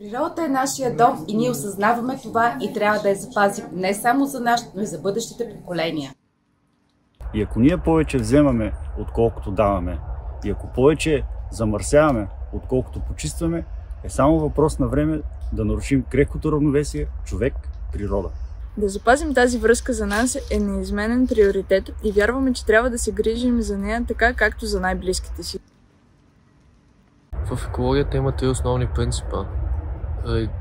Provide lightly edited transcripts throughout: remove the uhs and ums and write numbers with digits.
Природата е нашия дом и ние осъзнаваме това и трябва да я запазим не само за нашите, но и за бъдещите поколения. И ако ние повече вземаме, отколкото даваме, и ако повече замърсяваме, отколкото почистваме, е само въпрос на време да нарушим крехкото равновесие човек-природа. Да запазим тази връзка за нас е неизменен приоритет и вярваме, че трябва да се грижим за нея така, както за най-близките си. В екологията има три основни принципа.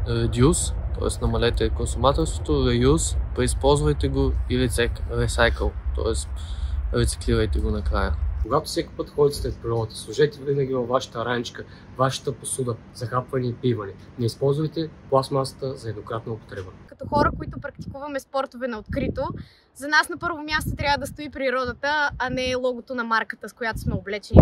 Reduce, т.е. намалете консуматорството, Reuse, преизползвайте го и Recycle, т.е. рециклирайте го накрая. Когато всеки път ходите в природата, сложете винаги във вашата раничка, вашата посуда за хапване и пиване. Не използвайте пластмасата за еднократна употреба. Като хора, които практикуваме спортове на открито, за нас на първо място трябва да стои природата, а не логото на марката, с която сме облечени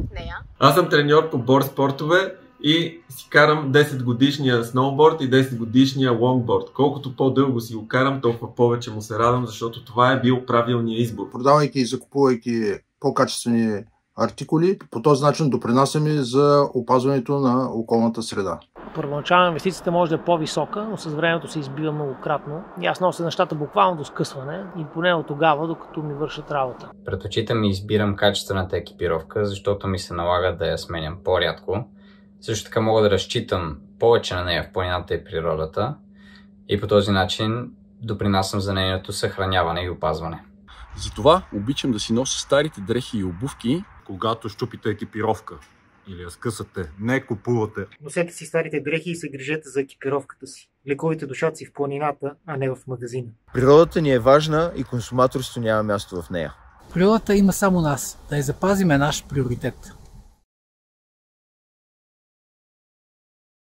в нея. Аз съм треньор по борд спортове и си карам 10 годишния сноуборд и 10 годишния лонгборд. Колкото по-дълго си го карам, толкова повече му се радвам, защото това е бил правилният избор. Продавайки и закупувайки по-качествени артикули, по този начин допринасяме за опазването на околната среда. Първоначално инвестицията може да е по-висока, но с времето се избива многократно. И аз нося нещата буквално до скъсване и поне от тогава, докато ми вършат работа. Предпочитам и избирам качествената екипировка, защото ми се налага да я сменям по-рядко. Също така мога да разчитам повече на нея в планината и природата и по този начин допринасям за нейното съхраняване и опазване. Затова обичам да си нося старите дрехи и обувки, когато щупите екипировка или я скъсате, не купувате. Носете си старите дрехи и се грижете за екипировката си. Лекувайте душата си в планината, а не в магазина. Природата ни е важна и консуматорството няма място в нея. Природата има само нас. Да я запазим е наш приоритет.